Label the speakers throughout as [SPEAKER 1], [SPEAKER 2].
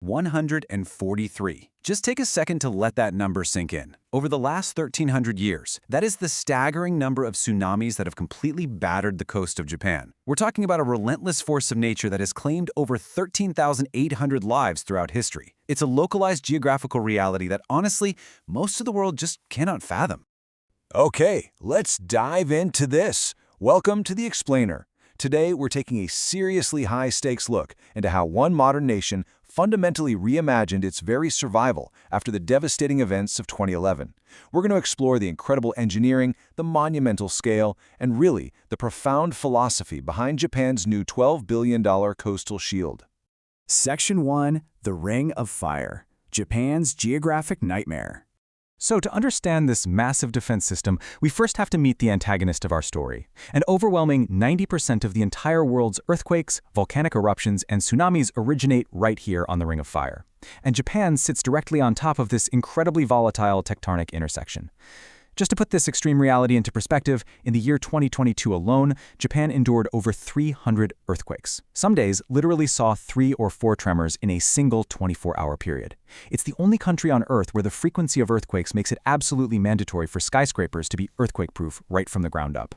[SPEAKER 1] 143. Just take a second to let that number sink in. Over the last 1,300 years, that is the staggering number of tsunamis that have completely battered the coast of Japan. We're talking about a relentless force of nature that has claimed over 13,800 lives throughout history. It's a localized geographical reality that, honestly, most of the world just cannot fathom.
[SPEAKER 2] Okay, let's dive into this. Welcome to The Explainer. Today, we're taking a seriously high-stakes look into how one modern nation fundamentally reimagined its very survival after the devastating events of 2011. We're going to explore the incredible engineering, the monumental scale, and really, the profound philosophy behind Japan's new $12 billion coastal shield.
[SPEAKER 3] Section 1. The Ring of Fire. Japan's Geographic Nightmare.
[SPEAKER 4] So to understand this massive defense system, we first have to meet the antagonist of our story. An overwhelming 90% of the entire world's earthquakes, volcanic eruptions, and tsunamis originate right here on the Ring of Fire. And Japan sits directly on top of this incredibly volatile tectonic intersection. Just to put this extreme reality into perspective, in the year 2022 alone, Japan endured over 300 earthquakes. Some days literally saw 3 or 4 tremors in a single 24-hour period. It's the only country on Earth where the frequency of earthquakes makes it absolutely mandatory for skyscrapers to be earthquake-proof right from the ground up.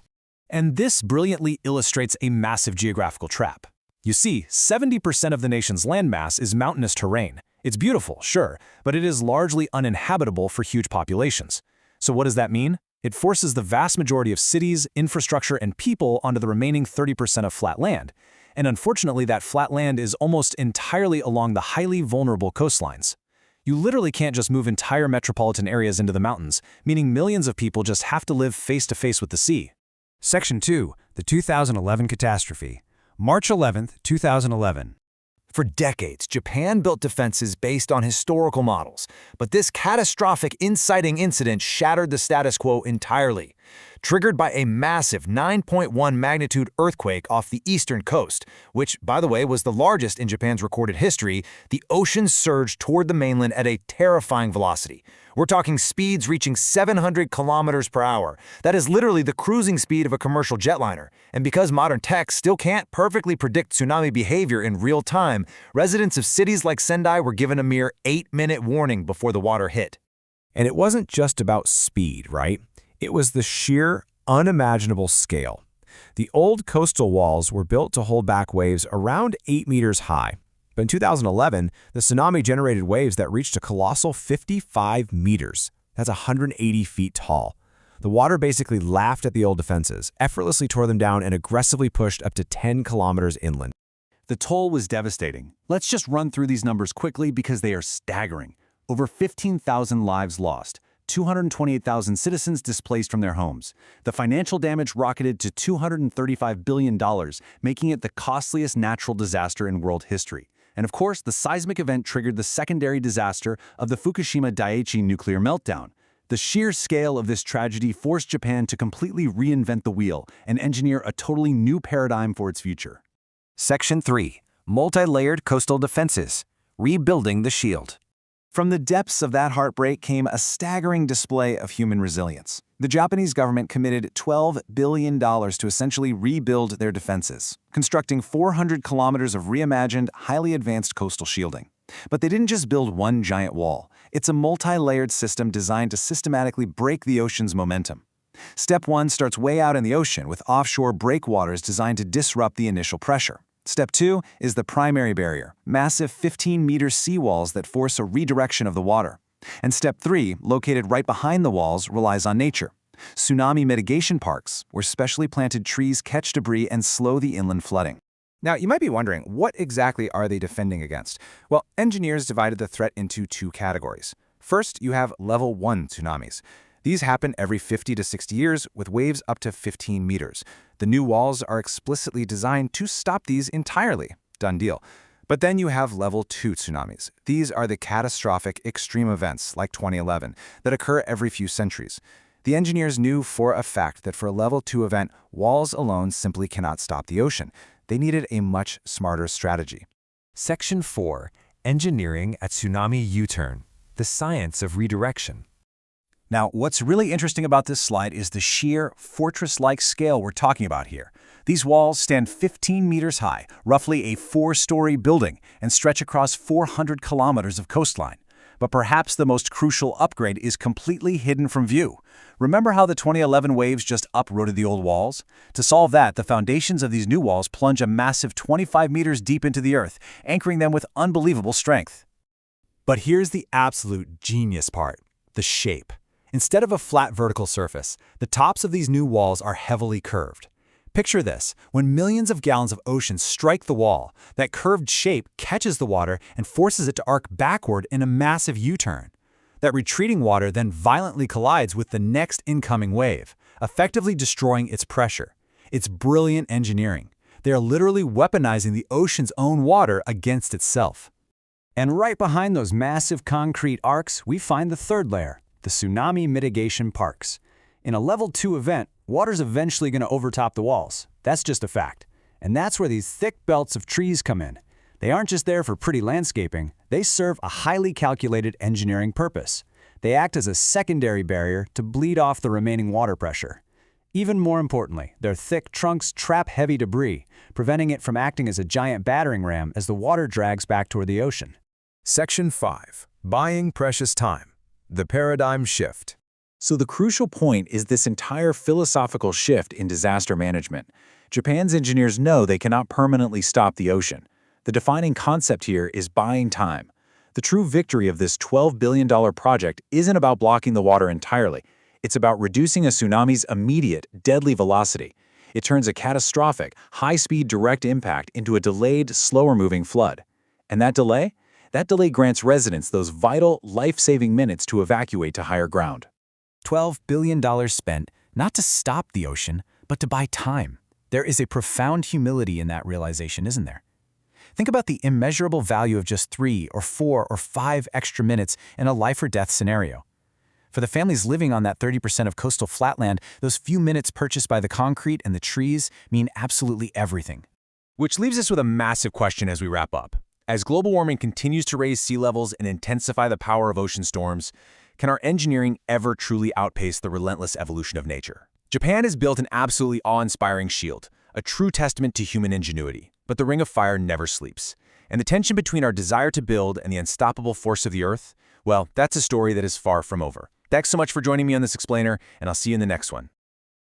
[SPEAKER 5] And this brilliantly illustrates a massive geographical trap. You see, 70% of the nation's landmass is mountainous terrain. It's beautiful, sure, but it is largely uninhabitable for huge populations. So what does that mean? It forces the vast majority of cities, infrastructure, and people onto the remaining 30% of flat land. And unfortunately, that flat land is almost entirely along the highly vulnerable coastlines. You literally can't just move entire metropolitan areas into the mountains, meaning millions of people just have to live face-to-face with the sea.
[SPEAKER 6] Section 2. The 2011 Catastrophe. March 11, 2011.
[SPEAKER 7] For decades, Japan built defenses based on historical models, but this catastrophic inciting incident shattered the status quo entirely. Triggered by a massive 9.1 magnitude earthquake off the eastern coast, which, by the way, was the largest in Japan's recorded history, the ocean surged toward the mainland at a terrifying velocity. We're talking speeds reaching 700 kilometers per hour. That is literally the cruising speed of a commercial jetliner. And because modern tech still can't perfectly predict tsunami behavior in real time, residents of cities like Sendai were given a mere 8-minute warning before the water hit.
[SPEAKER 6] And it wasn't just about speed, right? It was the sheer, unimaginable scale. The old coastal walls were built to hold back waves around 8 meters high. But in 2011, the tsunami generated waves that reached a colossal 55 meters. That's 180 feet tall. The water basically laughed at the old defenses, effortlessly tore them down, and aggressively pushed up to 10 kilometers inland.
[SPEAKER 1] The toll was devastating. Let's just run through these numbers quickly because they are staggering. Over 15,000 lives lost. 228,000 citizens displaced from their homes. The financial damage rocketed to $235 billion, making it the costliest natural disaster in world history. And of course, the seismic event triggered the secondary disaster of the Fukushima Daiichi nuclear meltdown. The sheer scale of this tragedy forced Japan to completely reinvent the wheel and engineer a totally new paradigm for its future.
[SPEAKER 7] Section 3. Multi-layered coastal defenses. Rebuilding the shield.
[SPEAKER 1] From the depths of that heartbreak came a staggering display of human resilience. The Japanese government committed $12 billion to essentially rebuild their defenses, constructing 400 kilometers of reimagined, highly advanced coastal shielding. But they didn't just build one giant wall. It's a multi-layered system designed to systematically break the ocean's momentum. Step 1 starts way out in the ocean with offshore breakwaters designed to disrupt the initial pressure. Step 2 is the primary barrier, massive 15-meter seawalls that force a redirection of the water. And Step 3, located right behind the walls, relies on nature. Tsunami mitigation parks, where specially planted trees catch debris and slow the inland flooding.
[SPEAKER 8] Now, you might be wondering, what exactly are they defending against? Well, engineers divided the threat into 2 categories. First, you have level 1 tsunamis. These happen every 50 to 60 years with waves up to 15 meters. The new walls are explicitly designed to stop these entirely. Done deal. But then you have level 2 tsunamis. These are the catastrophic extreme events, like 2011, that occur every few centuries. The engineers knew for a fact that for a level 2 event, walls alone simply cannot stop the ocean. They needed a much smarter strategy.
[SPEAKER 6] Section 4. Engineering at Tsunami U-turn. The science of redirection.
[SPEAKER 5] Now, what's really interesting about this slide is the sheer fortress-like scale we're talking about here.
[SPEAKER 1] These walls stand 15 meters high, roughly a 4-story building, and stretch across 400 kilometers of coastline. But perhaps the most crucial upgrade is completely hidden from view. Remember how the 2011 waves just uprooted the old walls? To solve that, the foundations of these new walls plunge a massive 25 meters deep into the earth, anchoring them with unbelievable strength.
[SPEAKER 5] But here's the absolute genius part: the shape. Instead of a flat vertical surface, the tops of these new walls are heavily curved. Picture this: when millions of gallons of ocean strike the wall, that curved shape catches the water and forces it to arc backward in a massive U-turn. That retreating water then violently collides with the next incoming wave, effectively destroying its pressure. It's brilliant engineering. They are literally weaponizing the ocean's own water against itself.
[SPEAKER 3] And right behind those massive concrete arcs, we find the third layer, the tsunami mitigation parks. In a level 2 event, water's eventually going to overtop the walls. That's just a fact. And that's where these thick belts of trees come in. They aren't just there for pretty landscaping, they serve a highly calculated engineering purpose. They act as a secondary barrier to bleed off the remaining water pressure. Even more importantly, their thick trunks trap heavy debris, preventing it from acting as a giant battering ram as the water drags back toward the ocean.
[SPEAKER 2] Section 5. Buying precious time. The paradigm shift.
[SPEAKER 1] So the crucial point is this entire philosophical shift in disaster management. Japan's engineers know they cannot permanently stop the ocean. The defining concept here is buying time. The true victory of this $12 billion project isn't about blocking the water entirely. It's about reducing a tsunami's immediate, deadly velocity. It turns a catastrophic, high-speed direct impact into a delayed, slower-moving flood. And that delay? That delay grants residents those vital, life-saving minutes to evacuate to higher ground.
[SPEAKER 3] $12 billion spent not to stop the ocean, but to buy time. There is a profound humility in that realization, isn't there? Think about the immeasurable value of just 3 or 4 or 5 extra minutes in a life-or-death scenario. For the families living on that 30% of coastal flatland, those few minutes purchased by the concrete and the trees mean absolutely everything.
[SPEAKER 5] Which leaves us with a massive question as we wrap up. As global warming continues to raise sea levels and intensify the power of ocean storms, can our engineering ever truly outpace the relentless evolution of nature? Japan has built an absolutely awe-inspiring shield, a true testament to human ingenuity. But the Ring of Fire never sleeps. And the tension between our desire to build and the unstoppable force of the Earth, well, that's a story that is far from over. Thanks so much for joining me on this explainer, and I'll see you in the next one.